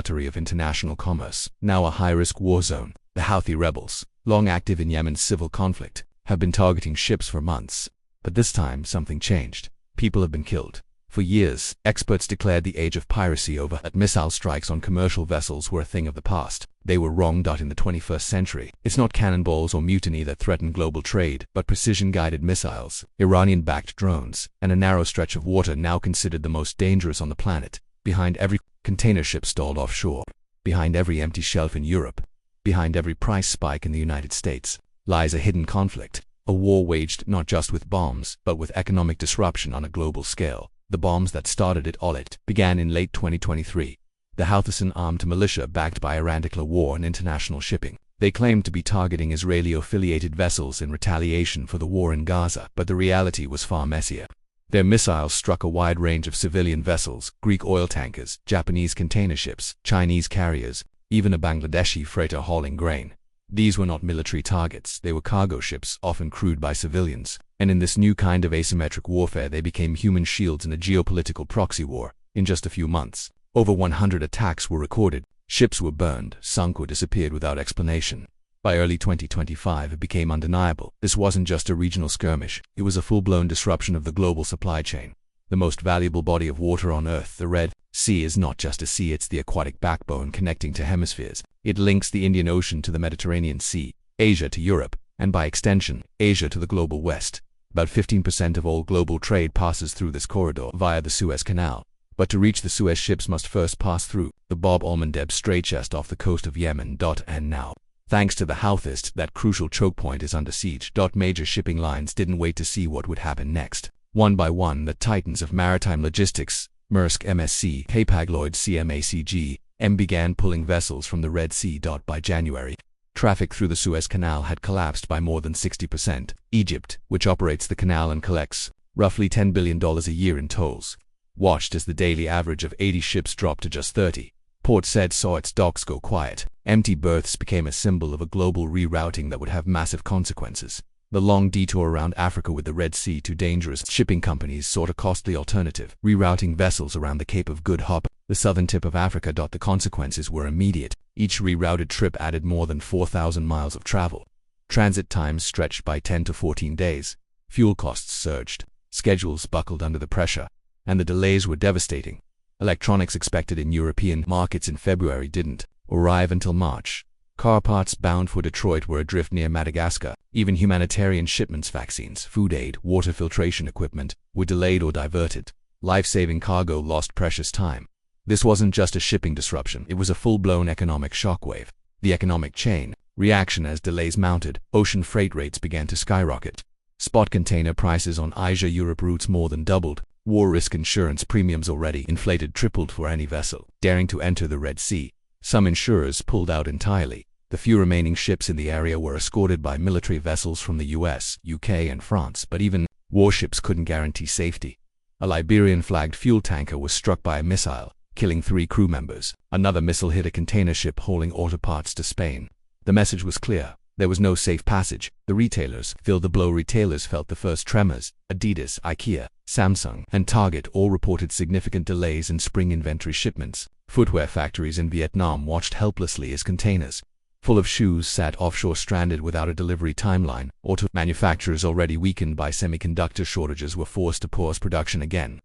artery of international commerce, now a high-risk war zone. The Houthi rebels, long active in Yemen's civil conflict, have been targeting ships for months. But this time, something changed. People have been killed. For years, experts declared the age of piracy over, that missile strikes on commercial vessels were a thing of the past. They were wrong. In the 21st century, it's not cannonballs or mutiny that threaten global trade, but precision-guided missiles, Iranian-backed drones, and a narrow stretch of water now considered the most dangerous on the planet. Behind every container ship stalled offshore, behind every empty shelf in Europe, behind every price spike in the United States, lies a hidden conflict, a war waged not just with bombs, but with economic disruption on a global scale. The bombs that started it all began in late 2023. The Houthi armed militia backed by Iran declared war on international shipping. They claimed to be targeting Israeli-affiliated vessels in retaliation for the war in Gaza, but the reality was far messier. Their missiles struck a wide range of civilian vessels, Greek oil tankers, Japanese container ships, Chinese carriers, even a Bangladeshi freighter hauling grain. These were not military targets, they were cargo ships, often crewed by civilians. And in this new kind of asymmetric warfare, they became human shields in a geopolitical proxy war. In just a few months, over 100 attacks were recorded. Ships were burned, sunk, or disappeared without explanation. By early 2025, it became undeniable. This wasn't just a regional skirmish, it was a full-blown disruption of the global supply chain. The most valuable body of water on Earth, the Red Sea, is not just a sea, it's the aquatic backbone connecting to hemispheres. It links the Indian Ocean to the Mediterranean Sea, Asia to Europe, and by extension, Asia to the global West. About 15% of all global trade passes through this corridor via the Suez Canal. But to reach the Suez, ships must first pass through the Bab el-Mandeb Strait just off the coast of Yemen. And now, thanks to the Houthis, that crucial choke point is under siege. Major shipping lines didn't wait to see what would happen next. One by one, the titans of maritime logistics, Maersk MSC, Hapag-Lloyd CMACG, began pulling vessels from the Red Sea. By January, traffic through the Suez Canal had collapsed by more than 60%. Egypt, which operates the canal and collects roughly $10 billion a year in tolls, watched as the daily average of 80 ships dropped to just 30. Port Said saw its docks go quiet. Empty berths became a symbol of a global rerouting that would have massive consequences. The long detour around Africa with the Red Sea too dangerous. Shipping companies sought a costly alternative, rerouting vessels around the Cape of Good Hope, the southern tip of Africa. The consequences were immediate. Each rerouted trip added more than 4,000 miles of travel. Transit times stretched by 10 to 14 days. Fuel costs surged. Schedules buckled under the pressure. And the delays were devastating. Electronics expected in European markets in February didn't arrive until March. Car parts bound for Detroit were adrift near Madagascar. Even humanitarian shipments, vaccines, food aid, water filtration equipment, were delayed or diverted. Life-saving cargo lost precious time. This wasn't just a shipping disruption, it was a full-blown economic shockwave. The economic chain reaction as delays mounted, ocean freight rates began to skyrocket. Spot container prices on Asia-Europe routes more than doubled. War risk insurance premiums, already inflated, tripled for any vessel daring to enter the Red Sea. Some insurers pulled out entirely. The few remaining ships in the area were escorted by military vessels from the US, UK, and France, but even warships couldn't guarantee safety. A Liberian-flagged fuel tanker was struck by a missile, killing 3 crew members. Another missile hit a container ship hauling auto parts to Spain. The message was clear. There was no safe passage. The retailers felt the blow. Retailers felt the first tremors. Adidas, IKEA, Samsung, and Target all reported significant delays in spring inventory shipments. Footwear factories in Vietnam watched helplessly as containers full of shoes sat offshore stranded without a delivery timeline. Auto manufacturers, already weakened by semiconductor shortages, were forced to pause production again.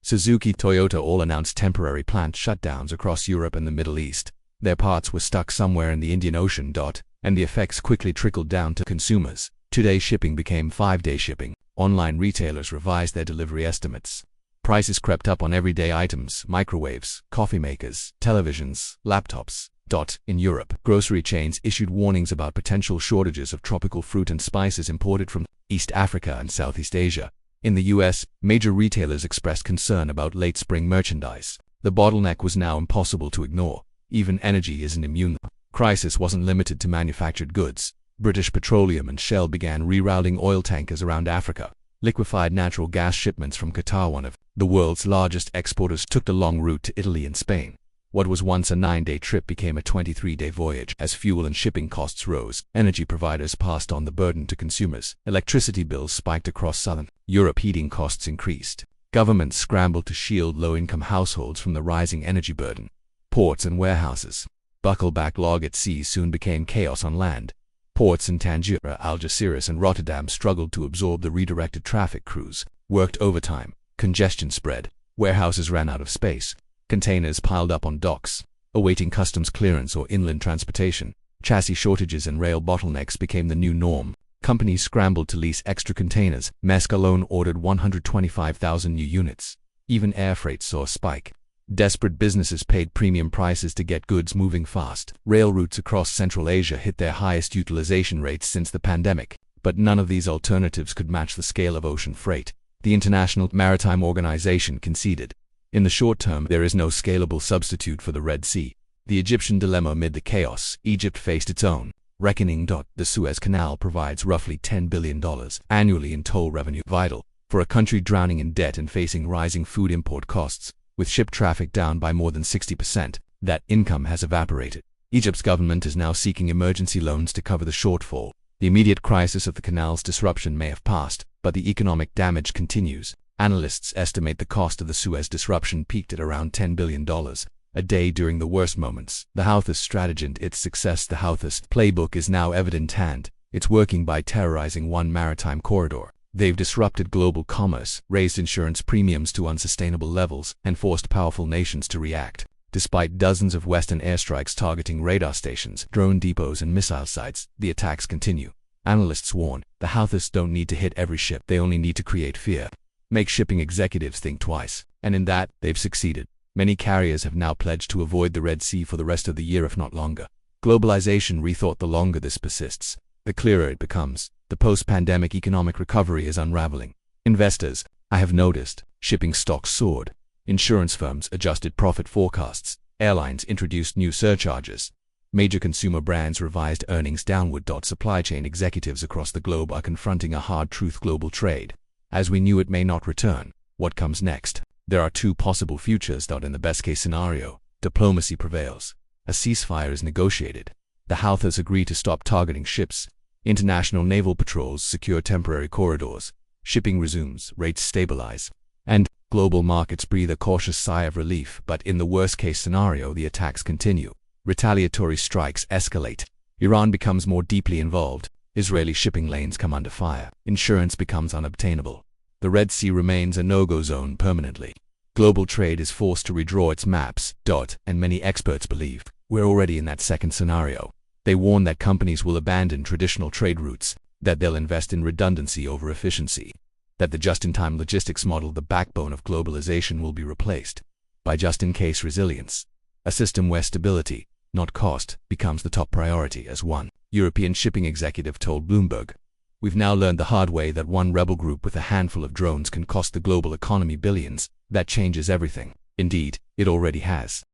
Suzuki, Toyota all announced temporary plant shutdowns across Europe and the Middle East. Their parts were stuck somewhere in the Indian Ocean. And the effects quickly trickled down to consumers. 2-day shipping became 5-day shipping. Online retailers revised their delivery estimates. Prices crept up on everyday items, microwaves, coffee makers, televisions, laptops. In Europe, grocery chains issued warnings about potential shortages of tropical fruit and spices imported from East Africa and Southeast Asia. In the US, major retailers expressed concern about late spring merchandise. The bottleneck was now impossible to ignore. Even energy isn't immune. The crisis wasn't limited to manufactured goods. British Petroleum and Shell began rerouting oil tankers around Africa. Liquefied natural gas shipments from Qatar, one of the world's largest exporters, took the long route to Italy and Spain. What was once a 9-day trip became a 23-day voyage. As fuel and shipping costs rose, energy providers passed on the burden to consumers. Electricity bills spiked across southern Europe. Heating costs increased. Governments scrambled to shield low-income households from the rising energy burden. Ports and warehouses. Buckleback log at sea soon became chaos on land. Ports in Tangier, Algeciras, and Rotterdam struggled to absorb the redirected traffic. Crews worked overtime. Congestion spread. Warehouses ran out of space. Containers piled up on docks, awaiting customs clearance or inland transportation. Chassis shortages and rail bottlenecks became the new norm. Companies scrambled to lease extra containers. Maersk alone ordered 125,000 new units. Even air freight saw a spike. Desperate businesses paid premium prices to get goods moving fast. Rail routes across Central Asia hit their highest utilization rates since the pandemic, but none of these alternatives could match the scale of ocean freight. The International Maritime Organization conceded. In the short term, there is no scalable substitute for the Red Sea. The Egyptian dilemma amid the chaos. Egypt faced its own reckoning. The Suez Canal provides roughly $10 billion annually in toll revenue, vital for a country drowning in debt and facing rising food import costs. With ship traffic down by more than 60%, that income has evaporated. Egypt's government is now seeking emergency loans to cover the shortfall. The immediate crisis of the canal's disruption may have passed, but the economic damage continues. Analysts estimate the cost of the Suez disruption peaked at around $10 billion a day during the worst moments. The Houthis strategy and its success. The Houthis playbook is now evident hand. It's working by terrorizing one maritime corridor. They've disrupted global commerce, raised insurance premiums to unsustainable levels, and forced powerful nations to react. Despite dozens of Western airstrikes targeting radar stations, drone depots, and missile sites, the attacks continue. Analysts warn, the Houthis don't need to hit every ship, they only need to create fear. Make shipping executives think twice. And in that, they've succeeded. Many carriers have now pledged to avoid the Red Sea for the rest of the year, if not longer. Globalization rethought. The longer this persists, the clearer it becomes. The post-pandemic economic recovery is unraveling. Investors, I have noticed, shipping stocks soared. Insurance firms adjusted profit forecasts. Airlines introduced new surcharges. Major consumer brands revised earnings downward. Supply chain executives across the globe are confronting a hard truth: global trade, as we knew it, may not return. What comes next? There are two possible futures. In the best-case scenario, diplomacy prevails. A ceasefire is negotiated. The Houthis agree to stop targeting ships. International naval patrols secure temporary corridors. Shipping resumes, rates stabilize, and global markets breathe a cautious sigh of relief. But in the worst-case scenario, the attacks continue. Retaliatory strikes escalate. Iran becomes more deeply involved. Israeli shipping lanes come under fire. Insurance becomes unobtainable. The Red Sea remains a no-go zone permanently. Global trade is forced to redraw its maps. And many experts believe we're already in that second scenario. They warn that companies will abandon traditional trade routes, that they'll invest in redundancy over efficiency, that the just-in-time logistics model, the backbone of globalization, will be replaced by just-in-case resilience, a system where stability, not cost, becomes the top priority. As one European shipping executive told Bloomberg, "We've now learned the hard way that one rebel group with a handful of drones can cost the global economy billions. That changes everything." Indeed, it already has.